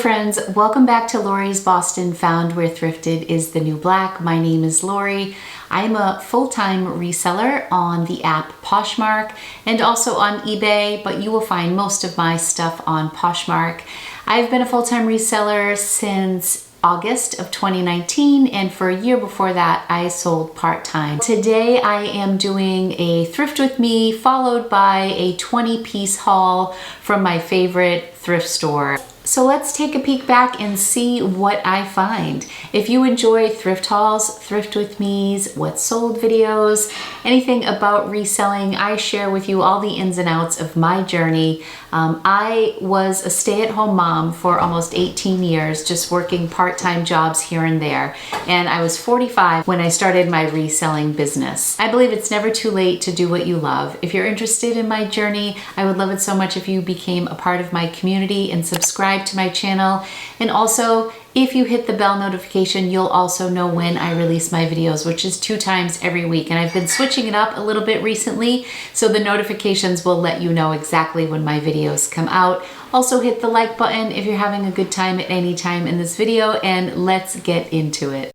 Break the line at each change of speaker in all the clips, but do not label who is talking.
friends, welcome back to Lori's Boston Found, where thrifted is the new black. My name is Lori. I am a full-time reseller on the app Poshmark and also on eBay, but you will find most of my stuff on Poshmark. I've been a full-time reseller since August of 2019, and for a year before that I sold part-time. Today I am doing a thrift with me followed by a 20-piece haul from my favorite thrift store. So let's take a peek back and see what I find. If you enjoy thrift hauls, thrift with me's, what sold videos, anything about reselling, I share with you all the ins and outs of my journey. I was a stay-at-home mom for almost 18 years, just working part-time jobs here and there. And I was 45 when I started my reselling business. I believe it's never too late to do what you love. If you're interested in my journey, I would love it so much if you became a part of my community and subscribe to my channel. And also, if you hit the bell notification, you'll also know when I release my videos, which is 2 times every week. And I've been switching it up a little bit recently, so the notifications will let you know exactly when my videos come out. Also hit the like button if you're having a good time at any time in this video, and let's get into it.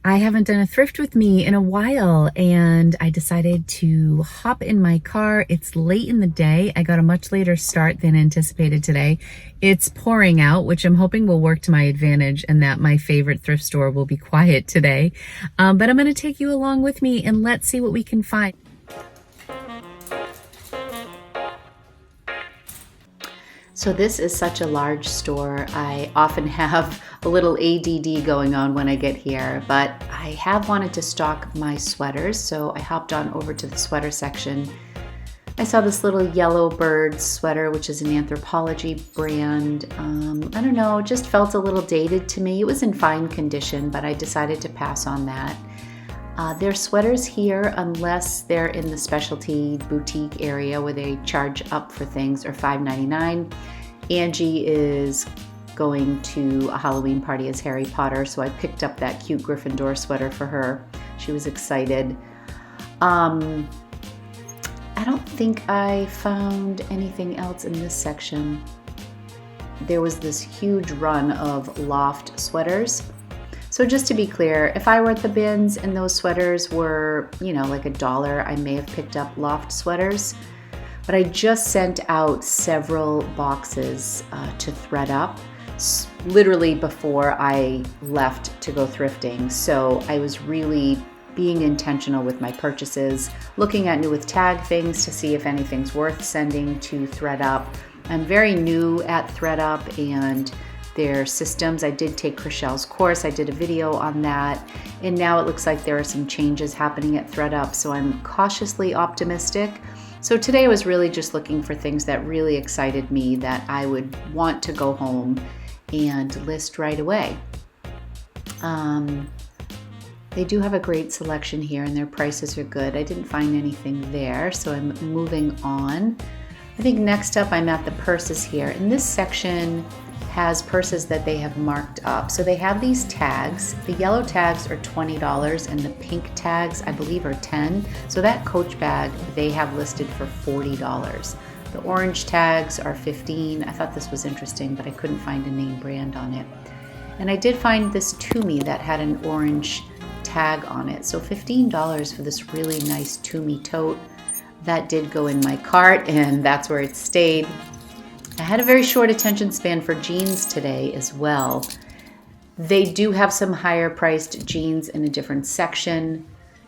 I haven't done a thrift with me in a while, and I decided to hop in my car. It's late in the day. I got a much later start than anticipated today. It's pouring out, which I'm hoping will work to my advantage and that my favorite thrift store will be quiet today. But I'm going to take you along with me and let's see what we can find. So this is such a large store. I often have a little ADD going on when I get here, but I have wanted to stock my sweaters, so I hopped on over to the sweater section. I saw this little yellow bird sweater, which is an Anthropologie brand. I don't know, just felt a little dated to me. It was in fine condition, but I decided to pass on that. Their sweaters here, unless they're in the specialty boutique area where they charge up for things, are $5.99. Angie is going to a Halloween party as Harry Potter, so I picked up that cute Gryffindor sweater for her. She was excited. I don't think I found anything else in this section. There was this huge run of loft sweaters. So just to be clear, if I were at the bins and those sweaters were, you know, like $1, I may have picked up loft sweaters. But I just sent out several boxes to ThredUp, literally before I left to go thrifting. So I was really being intentional with my purchases, looking at new with tag things to see if anything's worth sending to ThredUp. I'm very new at ThredUp and their systems. I did take Chriselle's course. I did a video on that. And now it looks like there are some changes happening at ThredUp, so I'm cautiously optimistic. So today I was really just looking for things that really excited me that I would want to go home and list right away. They do have a great selection here and their prices are good. I didn't find anything there, so I'm moving on. I think next up I'm at the purses here. And this section has purses that they have marked up. So they have these tags. The yellow tags are $20 and the pink tags I believe are $10. So that Coach bag they have listed for $40. The orange tags are $15. I thought this was interesting, but I couldn't find a name brand on it. And I did find this Tumi that had an orange tag on it. So $15 for this really nice Tumi tote. That did go in my cart and that's where it stayed. I had a very short attention span for jeans today as well. They do have some higher priced jeans in a different section,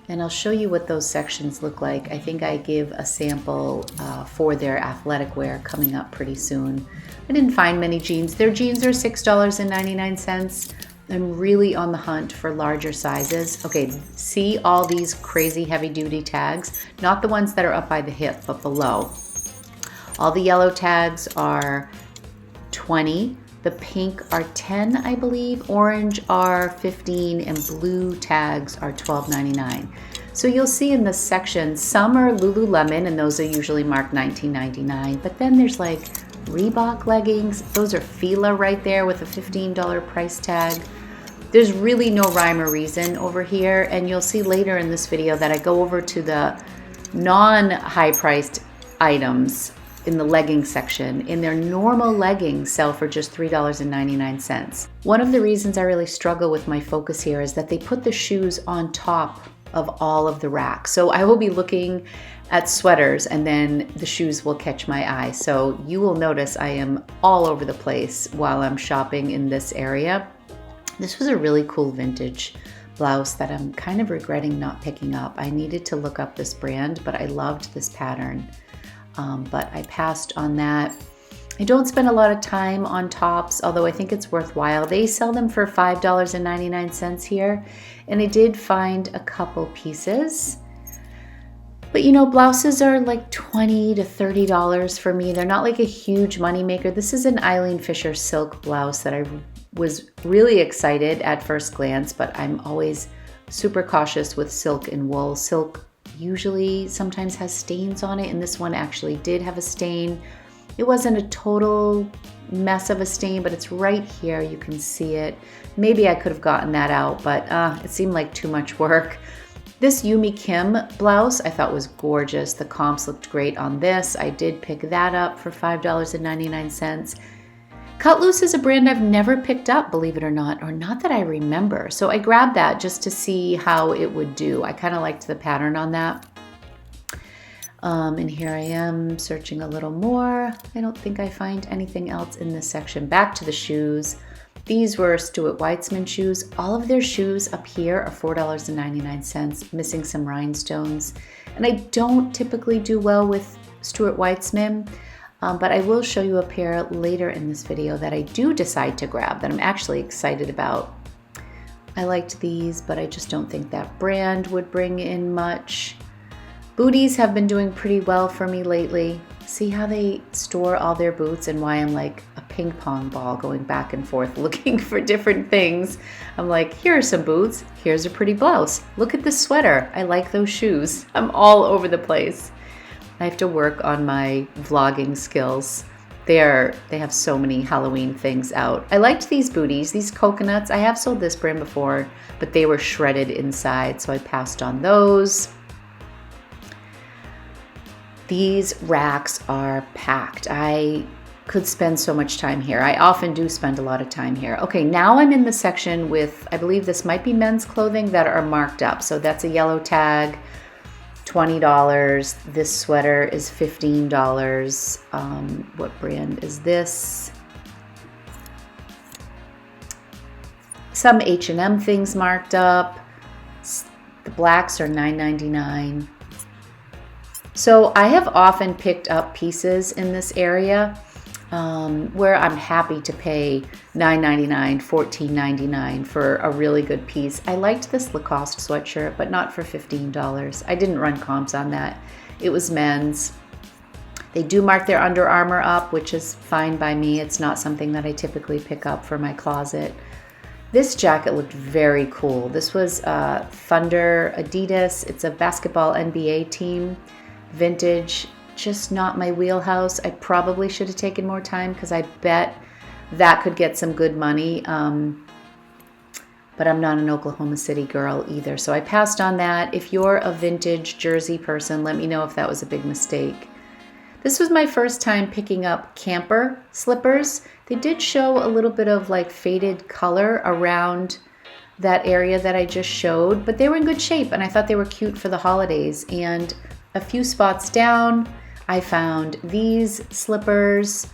and I'll show you what those sections look like. I think I give a sample for their athletic wear coming up pretty soon. I didn't find many jeans. Their jeans are $6.99. I'm really on the hunt for larger sizes. Okay, see all these crazy heavy duty tags? Not the ones that are up by the hip, but below. All the yellow tags are $20. The pink are $10, I believe. Orange are $15, and blue tags are $12.99. So you'll see in this section, some are Lululemon, and those are usually marked $19.99. But then there's like Reebok leggings. Those are Fila right there with a $15 price tag. There's really no rhyme or reason over here, and you'll see later in this video that I go over to the non-high priced items in the legging section, in their normal leggings sell for just $3.99. One of the reasons I really struggle with my focus here is that they put the shoes on top of all of the racks. So I will be looking at sweaters and then the shoes will catch my eye. So you will notice I am all over the place while I'm shopping in this area. This was a really cool vintage blouse that I'm kind of regretting not picking up. I needed to look up this brand, but I loved this pattern. But I passed on that. I don't spend a lot of time on tops, although I think it's worthwhile. They sell them for $5.99 here, and I did find a couple pieces. But you know, blouses are like $20 to $30 for me. They're not like a huge money maker. This is an Eileen Fisher silk blouse that I was really excited at first glance, but I'm always super cautious with silk and wool. Silk usually sometimes has stains on it, and this one actually did have a stain. It wasn't a total mess of a stain, but it's right here. You can see it. Maybe I could have gotten that out, but it seemed like too much work. This Yumi Kim blouse I thought was gorgeous. The comps looked great on this. I did pick that up for $5.99. Cut Loose is a brand I've never picked up, believe it or not that I remember. So I grabbed that just to see how it would do. I kind of liked the pattern on that. And here I am searching a little more. I don't think I find anything else in this section. Back to the shoes. These were Stuart Weitzman shoes. All of their shoes up here are $4.99, missing some rhinestones. And I don't typically do well with Stuart Weitzman. But I will show you a pair later in this video that I do decide to grab that I'm actually excited about. I liked these, but I just don't think that brand would bring in much. Booties have been doing pretty well for me lately. See how they store all their boots and why I'm like a ping pong ball going back and forth looking for different things. I'm like, here are some boots. Here's a pretty blouse. Look at this sweater. I like those shoes. I'm all over the place. I have to work on my vlogging skills. They have so many Halloween things out. I liked these booties, these coconuts. I have sold this brand before, but they were shredded inside, so I passed on those. These racks are packed. I could spend so much time here. I often do spend a lot of time here. Okay, now I'm in the section with, I believe this might be men's clothing that are marked up. So that's a yellow tag. $20. This sweater is $15. What brand is this? Some H&M things marked up. The blacks are $9.99. So I have often picked up pieces in this area where I'm happy to pay $9.99, $14.99 for a really good piece. I liked this Lacoste sweatshirt, but not for $15. I didn't run comps on that. It was men's. They do mark their Under Armour up, which is fine by me. It's not something that I typically pick up for my closet. This jacket looked very cool. This was Thunder Adidas. It's a basketball NBA team, vintage. Just not my wheelhouse. I probably should have taken more time because I bet that could get some good money. But I'm not an Oklahoma City girl either. So I passed on that. If you're a vintage jersey person, let me know if that was a big mistake. This was my first time picking up camper slippers. They did show a little bit of like faded color around that area that I just showed, but they were in good shape and I thought they were cute for the holidays. And a few spots down, I found these slippers,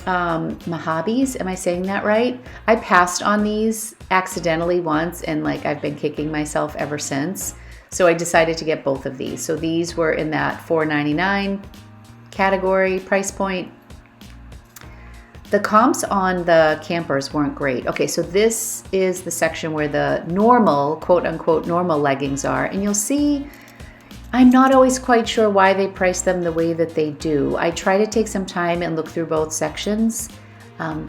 Mojabes, am I saying that right? I passed on these accidentally once and like I've been kicking myself ever since. So I decided to get both of these. So these were in that $4.99 category price point. The comps on the campers weren't great. Okay, so this is the section where the normal, quote unquote, normal leggings are. And you'll see I'm not always quite sure why they price them the way that they do. I try to take some time and look through both sections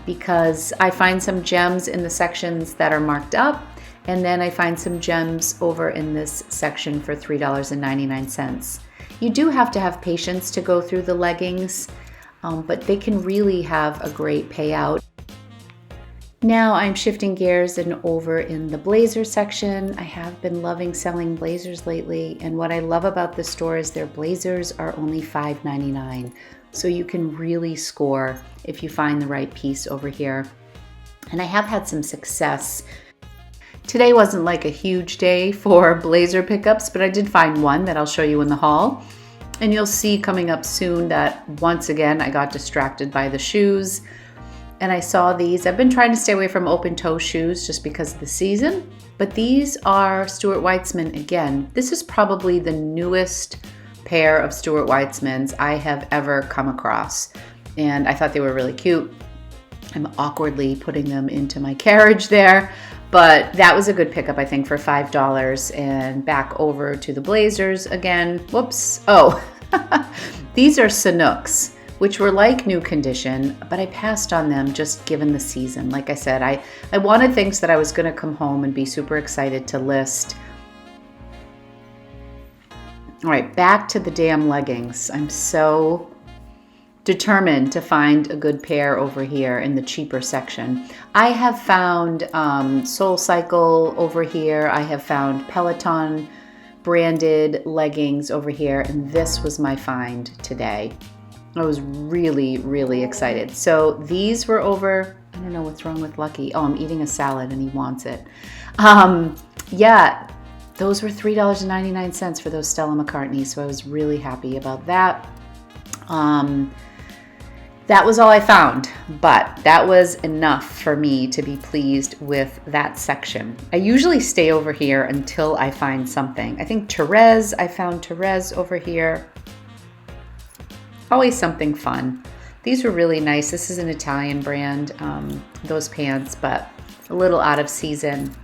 because I find some gems in the sections that are marked up, and then I find some gems over in this section for $3.99. You do have to have patience to go through the leggings, but they can really have a great payout. Now I'm shifting gears and over in the blazer section. I have been loving selling blazers lately, and what I love about this store is their blazers are only $5.99. So you can really score if you find the right piece over here. And I have had some success. Today wasn't like a huge day for blazer pickups, but I did find one that I'll show you in the haul. And you'll see coming up soon that once again I got distracted by the shoes. And I saw these. I've been trying to stay away from open toe shoes just because of the season, but these are Stuart Weitzman again. This is probably the newest pair of Stuart Weitzmans I have ever come across, and I thought they were really cute. I'm awkwardly putting them into my carriage there, but that was a good pickup, I think, for $5. And back over to the blazers again. Whoops. Oh, these are Sanooks, which were like new condition, but I passed on them just given the season. Like I said, I wanted things that I was gonna come home and be super excited to list. All right, back to the damn leggings. I'm so determined to find a good pair over here in the cheaper section. I have found SoulCycle over here. I have found Peloton branded leggings over here, and this was my find today. I was really, really excited. So these were over, I don't know what's wrong with Lucky. Oh, I'm eating a salad and he wants it. Yeah, those were $3.99 for those Stella McCartney. So I was really happy about that. That was all I found, but that was enough for me to be pleased with that section. I usually stay over here until I find something. I think Therese, I found Therese over here. Always something fun. These were really nice. This is an Italian brand, those pants, but a little out of season.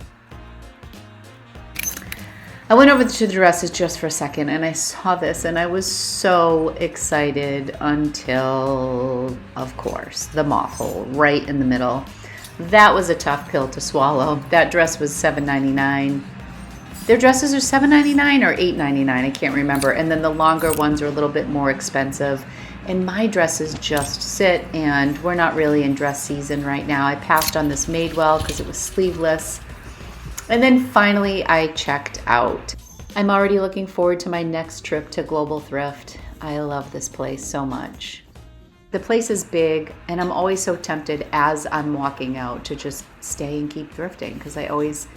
I went over to the dresses just for a second and I saw this and I was so excited until, of course, the moth hole right in the middle. That was a tough pill to swallow. That dress was $7.99. Their dresses are $7.99 or $8.99, I can't remember. And then the longer ones are a little bit more expensive. And my dresses just sit, and we're not really in dress season right now. I passed on this Madewell because it was sleeveless. And then finally I checked out. I'm already looking forward to my next trip to Global Thrift. I love this place so much. The place is big, and I'm always so tempted as I'm walking out to just stay and keep thrifting because I always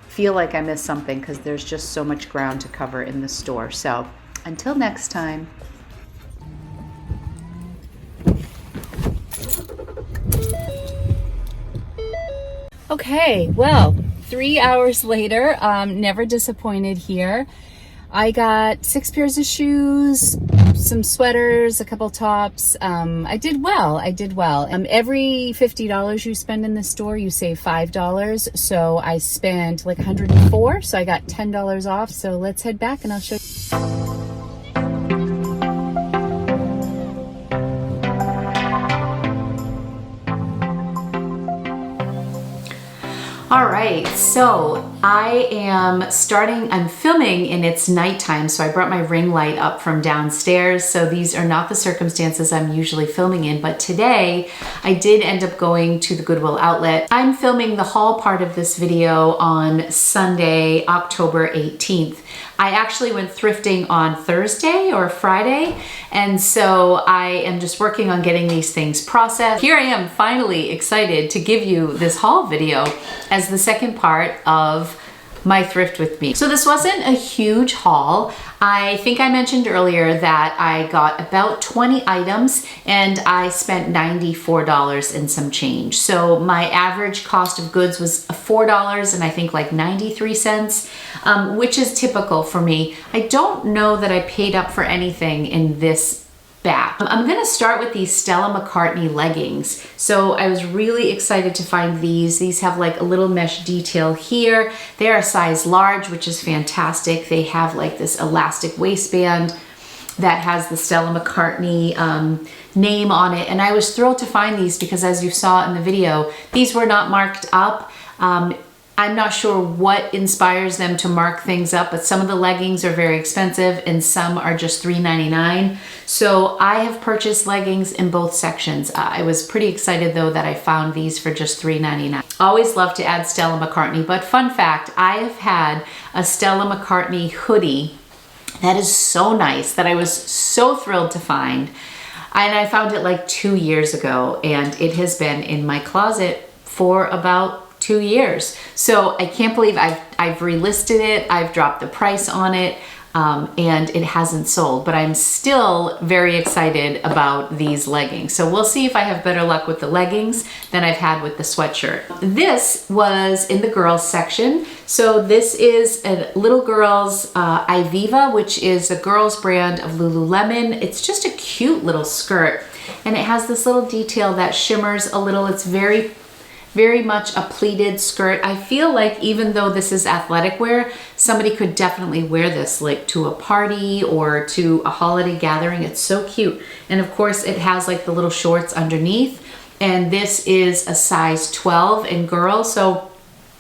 feel like I missed something because there's just so much ground to cover in the store. So until next time. Okay, well, 3 hours later, never disappointed here. I got 6 pairs of shoes, some sweaters, a couple tops. I did well. Every $50 you spend in the store, you save $5. So I spent like $104. So I got $10 off. So let's head back and I'll show you. All right, so I'm filming and it's nighttime, so I brought my ring light up from downstairs. So these are not the circumstances I'm usually filming in, but today I did end up going to the Goodwill outlet. I'm filming the haul part of this video on Sunday, October 18th. I actually went thrifting on Thursday or Friday, and so I am just working on getting these things processed. Here I am finally excited to give you this haul video as the second part of my thrift with me. So this wasn't a huge haul. I think I mentioned earlier that I got about 20 items and I spent $94 and some change. So my average cost of goods was $4 and I think like 93 cents, which is typical for me. I don't know that I paid up for anything in this batch. I'm gonna start with these Stella McCartney leggings. So I was really excited to find these. These have like a little mesh detail here. They are a size large, which is fantastic. They have like this elastic waistband that has the Stella McCartney name on it. And I was thrilled to find these because as you saw in the video, these were not marked up. I'm not sure what inspires them to mark things up, but some of the leggings are very expensive and some are just $3.99. So I have purchased leggings in both sections. I was pretty excited though that I found these for just $3.99. Always love to add Stella McCartney, but fun fact, I have had a Stella McCartney hoodie that is so nice that I was so thrilled to find. And I found it like 2 years ago, and it has been in my closet for about 2 years. So I can't believe I've relisted it. I've dropped the price on it, and it hasn't sold, but I'm still very excited about these leggings. So we'll see if I have better luck with the leggings than I've had with the sweatshirt. This was in the girls section. So this is a little girl's Iviva, which is a girl's brand of Lululemon. It's just a cute little skirt, and it has this little detail that shimmers a little. It's very much a pleated skirt. I feel like even though this is athletic wear, somebody could definitely wear this like to a party or to a holiday gathering. It's so cute. And of course it has like the little shorts underneath. And this is a size 12 in girls. So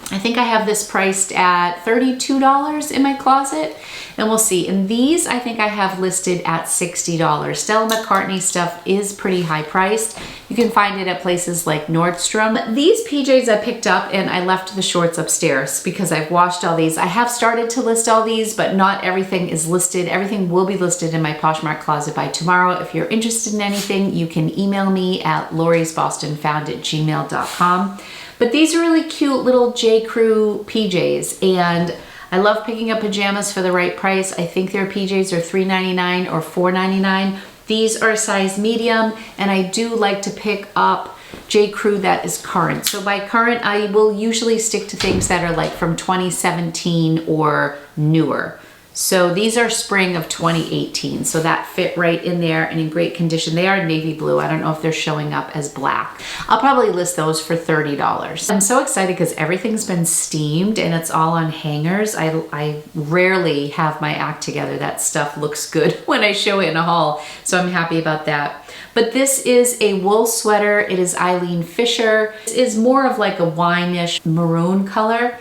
I think I have this priced at $32 in my closet, and we'll see. And these I think I have listed at $60. Stella McCartney stuff is pretty high priced. You can find it at places like Nordstrom. These PJs I picked up and I left the shorts upstairs because I've washed all these. I have started to list all these, but not everything is listed. Everything will be listed in my Poshmark closet by tomorrow. If you're interested in anything, you can email me at lorisbostonfound@gmail.com. But these are really cute little J. Crew PJs, and I love picking up pajamas for the right price. I think their PJs are $3.99 or $4.99. These are a size medium, and I do like to pick up J. Crew that is current. So by current, I will usually stick to things that are like from 2017 or newer. So these are spring of 2018. So that fit right in there and in great condition. They are navy blue. I don't know if they're showing up as black. I'll probably list those for $30. I'm so excited because everything's been steamed and it's all on hangers. I rarely have my act together. That stuff looks good when I show it in a haul. So I'm happy about that. But this is a wool sweater. It is Eileen Fisher. It is more of like a wine-ish maroon color.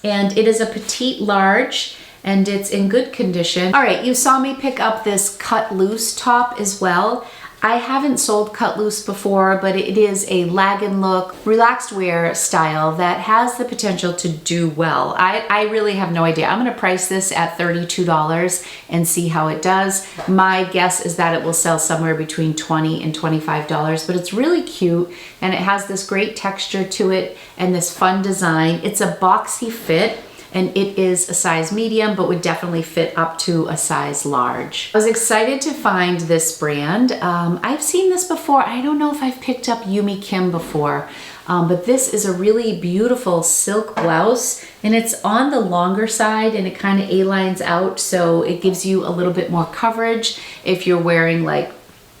And it is a petite large, and it's in good condition. All right, you saw me pick up this cut loose top as well. I haven't sold cut loose before, but it is a lag and look, relaxed wear style that has the potential to do well. I really have no idea. I'm gonna price this at $32 and see how it does. My guess is that it will sell somewhere between $20 and $25, but it's really cute and it has this great texture to it and this fun design. It's a boxy fit, and it is a size medium, but would definitely fit up to a size large. I was excited to find this brand. I've seen this before. I don't know if I've picked up Yumi Kim before, but this is a really beautiful silk blouse, and it's on the longer side and it kind of A-lines out, so it gives you a little bit more coverage if you're wearing like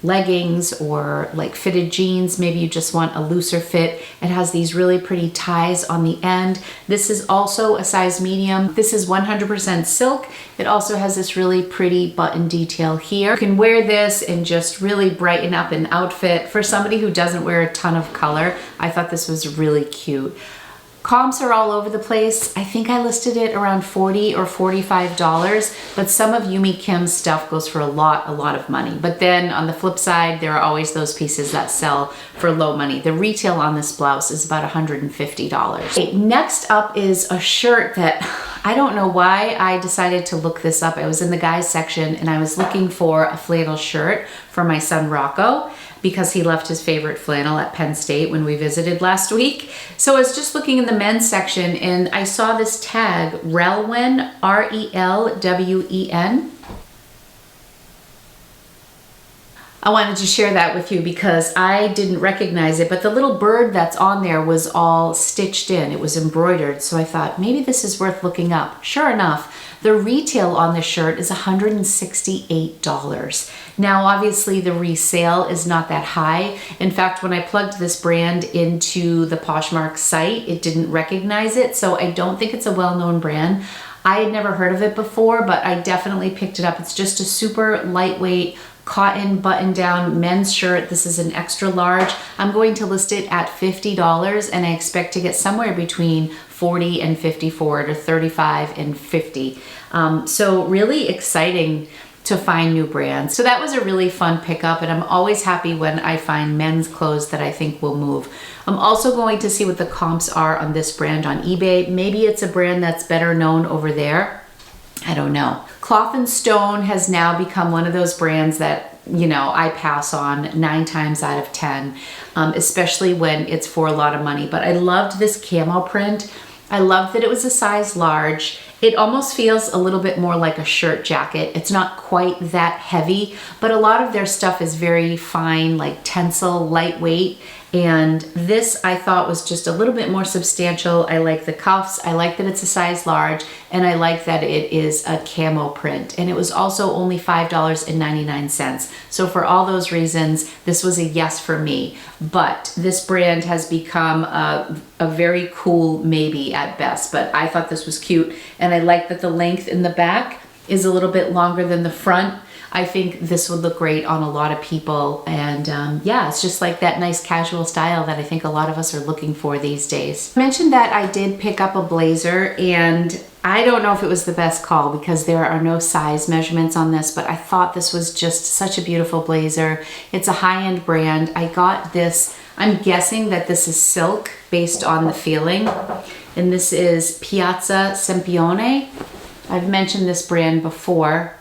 leggings or like fitted jeans. Maybe you just want a looser fit. It has these really pretty ties on the end. This is also a size medium. This is 100% silk. It also has this really pretty button detail here. You can wear this and just really brighten up an outfit. For somebody who doesn't wear a ton of color, I thought this was really cute. Comps are all over the place. I think I listed it around $40 or $45, but some of Yumi Kim's stuff goes for a lot of money. But then on the flip side, there are always those pieces that sell for low money. The retail on this blouse is about $150. Okay, next up is a shirt that I don't know why I decided to look this up. I was in the guys section and I was looking for a flannel shirt for my son Rocco, because he left his favorite flannel at Penn State when we visited last week. So I was just looking in the men's section and I saw this tag, Relwen, R-E-L-W-E-N. I wanted to share that with you because I didn't recognize it, but the little bird that's on there was all stitched in. It was embroidered, so I thought maybe this is worth looking up. Sure enough, the retail on this shirt is $168. Now, obviously the resale is not that high. In fact, when I plugged this brand into the Poshmark site, it didn't recognize it, so I don't think it's a well-known brand. I had never heard of it before, but I definitely picked it up. It's just a super lightweight cotton button-down men's shirt. This is an extra large. I'm going to list it at $50, and I expect to get somewhere between $40 40 and 50 for it, or 35 and 50. So really exciting to find new brands. So that was a really fun pickup, and I'm always happy when I find men's clothes that I think will move. I'm also going to see what the comps are on this brand on eBay. Maybe it's a brand that's better known over there. I don't know. Cloth and Stone has now become one of those brands that, you know, I pass on 9 times out of 10, especially when it's for a lot of money. But I loved this camo print. I loved that it was a size large. It almost feels a little bit more like a shirt jacket. It's not quite that heavy, but a lot of their stuff is very fine, like tensile, lightweight. And this I thought was just a little bit more substantial. I like the cuffs, I like that it's a size large, and I like that it is a camo print. And it was also only $5.99. So for all those reasons, this was a yes for me. But this brand has become a very cool maybe at best, but I thought this was cute. And I like that the length in the back is a little bit longer than the front. I think this would look great on a lot of people. And yeah, it's just like that nice casual style that I think a lot of us are looking for these days. I mentioned that I did pick up a blazer, and I don't know if it was the best call because there are no size measurements on this, but I thought this was just such a beautiful blazer. It's a high-end brand. I got this, I'm guessing that this is silk based on the feeling. And this is Piazza Sempione. I've mentioned this brand before.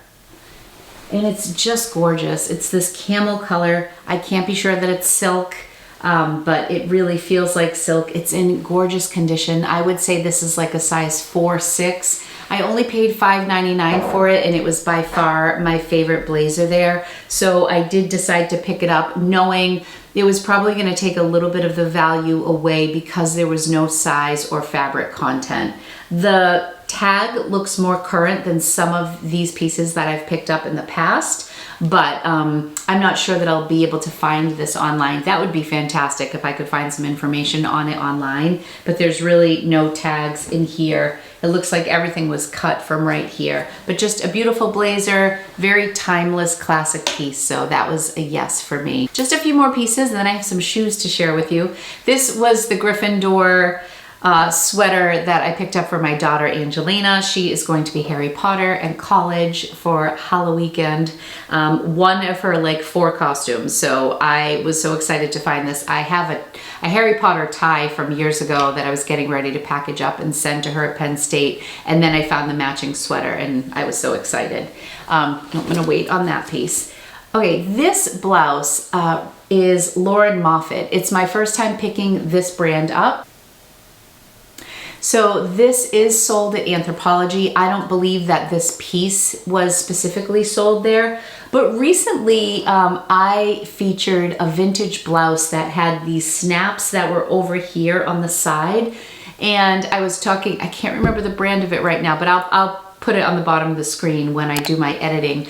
And it's just gorgeous. It's this camel color. I can't be sure that it's silk, but it really feels like silk. It's in gorgeous condition. I would say this is like a size 4-6. I only paid $5.99 for it, and it was by far my favorite blazer there. So I did decide to pick it up, knowing it was probably gonna take a little bit of the value away because there was no size or fabric content. The tag looks more current than some of these pieces that I've picked up in the past, but I'm not sure that I'll be able to find this online. That would be fantastic if I could find some information on it online, but there's really no tags in here. It looks like everything was cut from right here, but just a beautiful blazer, very timeless classic piece. So that was a yes for me. Just a few more pieces, and then I have some shoes to share with you. This was the Gryffindor sweater that I picked up for my daughter Angelina. She is going to be Harry Potter in college for Halloween, one of her like 4 costumes. So I was so excited to find this. I have a Harry Potter tie from years ago that I was getting ready to package up and send to her at Penn State, and then I found the matching sweater and I was so excited. I'm gonna wait on that piece. Okay, this blouse is Lauren Moffat. It's my first time picking this brand up. So this is sold at Anthropologie. I don't believe that this piece was specifically sold there, but recently I featured a vintage blouse that had these snaps that were over here on the side. And I was talking, I can't remember the brand of it right now, but I'll put it on the bottom of the screen when I do my editing.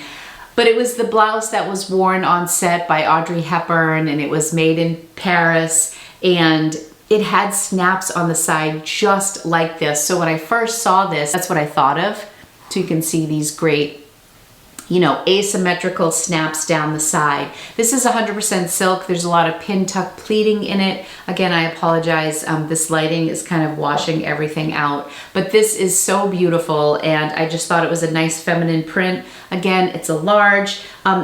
But it was the blouse that was worn on set by Audrey Hepburn, and it was made in Paris, and it had snaps on the side just like this. So when I first saw this, that's what I thought of. So you can see these great, you know, asymmetrical snaps down the side. This is 100% silk. There's a lot of pin tuck pleating in it. Again, I apologize. This lighting is kind of washing everything out, but this is so beautiful, and I just thought it was a nice feminine print. Again, it's a large.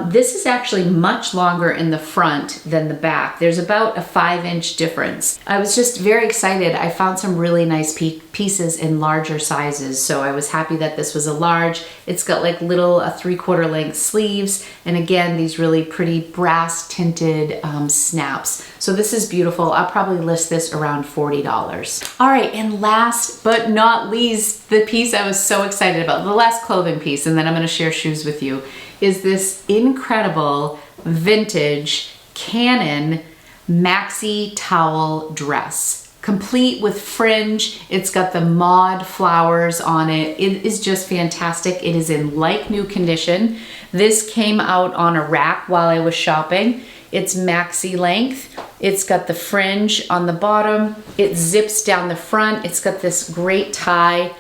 This is actually much longer in the front than the back. There's about a 5-inch difference. I was just very excited. I found some really nice pieces in larger sizes, so I was happy that this was a large. It's got like little 3/4 length sleeves, and again, these really pretty brass tinted snaps. So this is beautiful. I'll probably list this around $40. All right, and last but not least, the piece I was so excited about, the last clothing piece, and then I'm gonna share shoes with you, is this incredible vintage Canon maxi towel dress, complete with fringe. It's got the mod flowers on it. It is just fantastic. It is in like new condition. This came out on a rack while I was shopping. It's maxi length. It's got the fringe on the bottom. It zips down the front. It's got this great tie.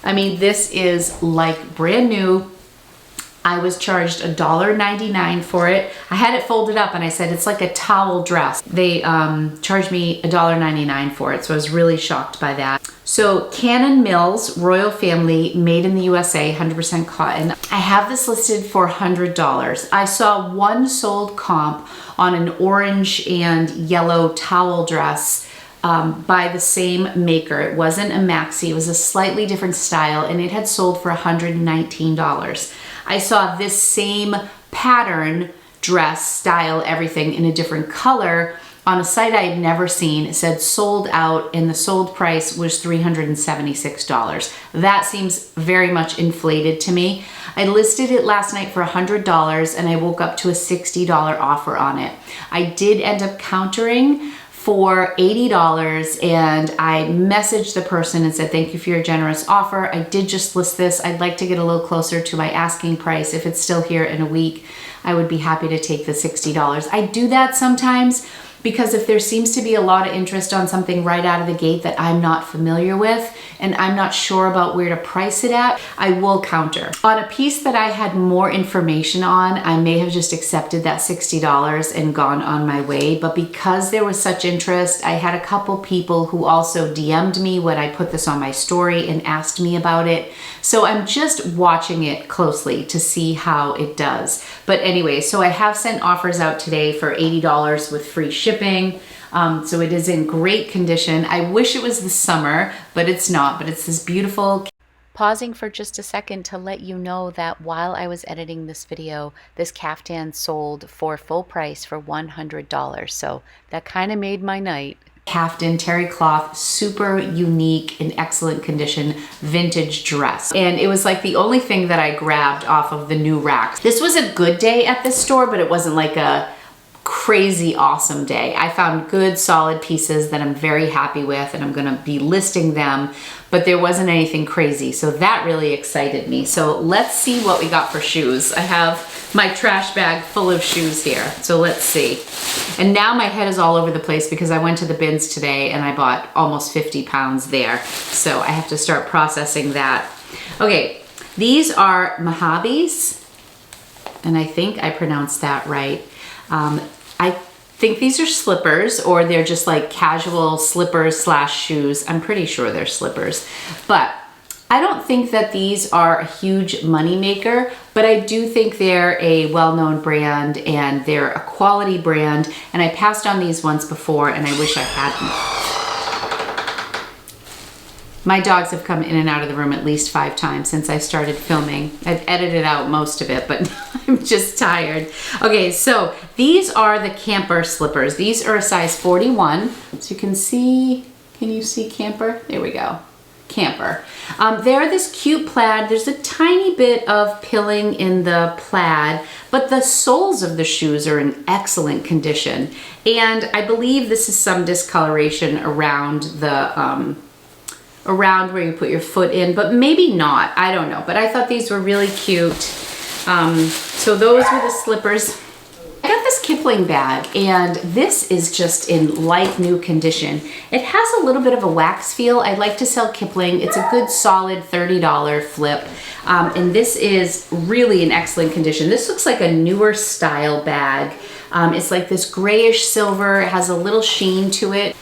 I mean, this is like brand new. I was charged $1.99 for it. I had it folded up and I said, it's like a towel dress. They charged me $1.99 for it, so I was really shocked by that. So Cannon Mills, Royal Family, made in the USA, 100% cotton. I have this listed for $100. I saw one sold comp on an orange and yellow towel dress by the same maker. It wasn't a maxi, it was a slightly different style, and it had sold for $119. I saw this same pattern, dress, style, everything in a different color on a site I had never seen. It said sold out, and the sold price was $376. That seems very much inflated to me. I listed it last night for $100 and I woke up to a $60 offer on it. I did end up countering for $80, and I messaged the person and said, thank you for your generous offer. I did just list this. I'd like to get a little closer to my asking price. If it's still here in a week, I would be happy to take the $60. I do that sometimes because if there seems to be a lot of interest on something right out of the gate that I'm not familiar with and I'm not sure about where to price it at, I will counter. On a piece that I had more information on, I may have just accepted that $60 and gone on my way, but because there was such interest, I had a couple people who also DM'd me when I put this on my story and asked me about it. So I'm just watching it closely to see how it does. But anyway, so I have sent offers out today for $80 with free shipping. So it is in great condition. I wish it was the summer, but it's not. But it's this beautiful. Pausing for just a second to let you know that while I was editing this video, this caftan sold for full price for $100. So that kind of made my night. Caftan, terry cloth, super unique, in excellent condition, vintage dress. And it was like the only thing that I grabbed off of the new rack. This was a good day at this store, but it wasn't like a crazy awesome day. I found good solid pieces that I'm very happy with, and I'm gonna be listing them, but there wasn't anything crazy. So that really excited me. So let's see what we got for shoes. I have my trash bag full of shoes here. So let's see. And now my head is all over the place because I went to the bins today and I bought almost 50 pounds there. So I have to start processing that. Okay, these are Mojabes, and I think I pronounced that right. I think these are slippers, or they're just like casual slippers slash shoes. I'm pretty sure they're slippers, but I don't think that these are a huge money maker, but I do think they're a well-known brand and they're a quality brand. And I passed on these once before and I wish I hadn't. My dogs have come in and out of the room at least 5 times since I started filming. I've edited out most of it, but I'm just tired. Okay, so these are the camper slippers. These are a size 41. So you can see, can you see camper? There we go, camper. They're this cute plaid. There's a tiny bit of pilling in the plaid, but the soles of the shoes are in excellent condition. And I believe this is some discoloration around the, around where you put your foot in, but maybe not, I don't know. But I thought these were really cute. So those were the slippers. I got this Kipling bag, and this is just in like new condition. It has a little bit of a wax feel. I like to sell Kipling. It's a good solid $30 flip. And this is really in excellent condition. This looks like a newer style bag. It's like this grayish silver. It has a little sheen to it,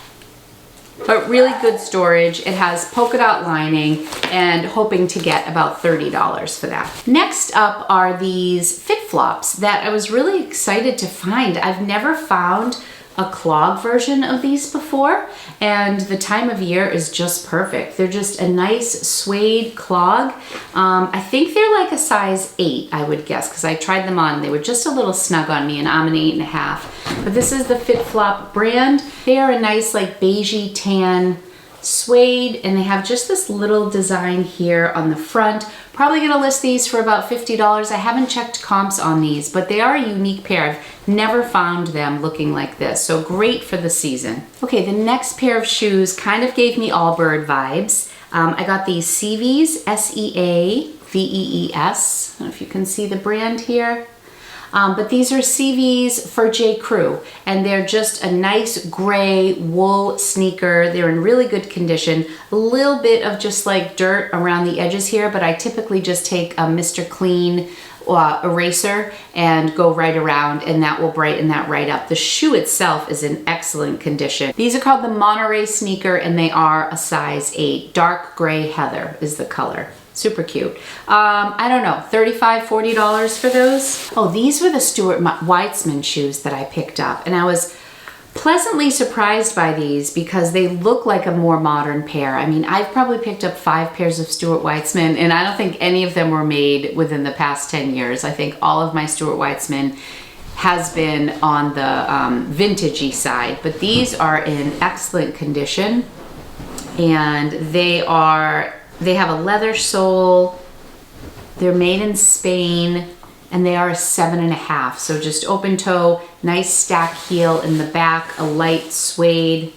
but really good storage. It has polka dot lining, and hoping to get about $30 for that. Next up are these fit flops that I was really excited to find. I've never found a clog version of these before, and the time of year is just perfect. They're just a nice suede clog. I think they're like a size 8, I would guess, because I tried them on. They were just a little snug on me, and I'm an 8.5. But this is the Fit Flop brand. They are a nice like beigey tan suede, and they have just this little design here on the front. Probably gonna list these for about $50. I haven't checked comps on these, but they are a unique pair. I've never found them looking like this, so great for the season. Okay, the next pair of shoes kind of gave me Allbird vibes. I got these Seavees, S-E-A-V-E-E-S. I don't know if you can see the brand here. But these are Seavees for J. Crew, and they're just a nice gray wool sneaker. They're in really good condition. A little bit of just like dirt around the edges here, but I typically just take a Mr. Clean eraser and go right around, and that will brighten that right up. The shoe itself is in excellent condition. These are called the Monterey sneaker, and they are a size 8. Dark gray heather is the color. Super cute. I don't know, $35, $40 for those. Oh, these were the Stuart Weitzman shoes that I picked up, and I was pleasantly surprised by these because they look like a more modern pair. I mean, I've probably picked up 5 pairs of Stuart Weitzman, and I don't think any of them were made within the past 10 years. I think all of my Stuart Weitzman has been on the vintagey side, but these are in excellent condition, and they have a leather sole. They're made in Spain, and they are a 7.5, so just open toe, nice stack heel in the back, a light suede,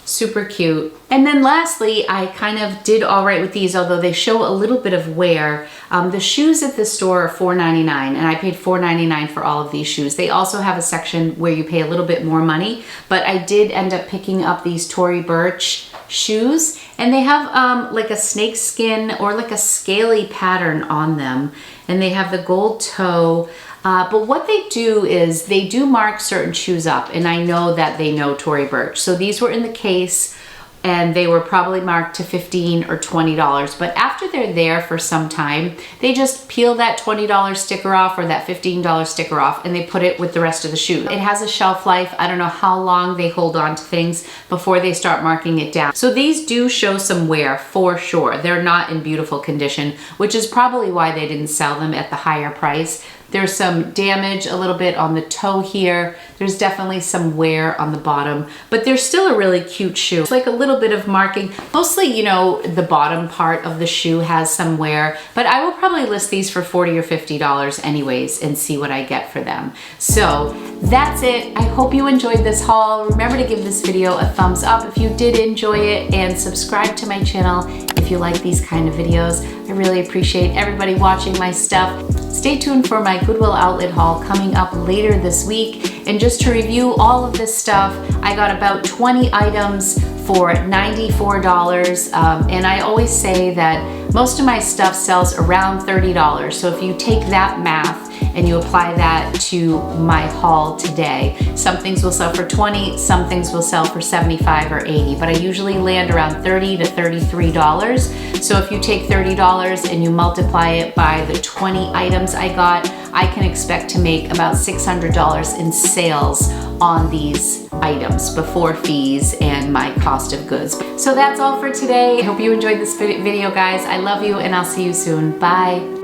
super cute. And then lastly, I kind of did all right with these, although they show a little bit of wear. The shoes at the store are $4.99, and I paid $4.99 for all of these shoes. They also have a section where you pay a little bit more money, but I did end up picking up these Tory Burch shoes, and they have like a snake skin or like a scaly pattern on them, and they have the gold toe. But what they do is they do mark certain shoes up, and I know that they know Tory Burch. So these were in the case, and they were probably marked to $15 or $20. But after they're there for some time, they just peel that $20 sticker off or that $15 sticker off, and they put it with the rest of the shoe. It has a shelf life. I don't know how long they hold on to things before they start marking it down. So these do show some wear for sure. They're not in beautiful condition, which is probably why they didn't sell them at the higher price. There's some damage a little bit on the toe here. There's definitely some wear on the bottom, but they're still a really cute shoe. It's like a little bit of marking. Mostly, you know, the bottom part of the shoe has some wear, but I will probably list these for $40 or $50 anyways and see what I get for them. So that's it. I hope you enjoyed this haul. Remember to give this video a thumbs up if you did enjoy it, and subscribe to my channel if you like these kind of videos. I really appreciate everybody watching my stuff. Stay tuned for my Goodwill outlet haul coming up later this week. And just to review all of this stuff, I got about 20 items for $94. And I always say that most of my stuff sells around $30. So if you take that math and you apply that to my haul today, some things will sell for $20, some things will sell for $75 or $80, but I usually land around $30 to $33. So if you take $30 and you multiply it by the 20 items I got, I can expect to make about $600 in sales on these items before fees and my cost of goods. So that's all for today. I hope you enjoyed this video, guys. I love you, and I'll see you soon. Bye.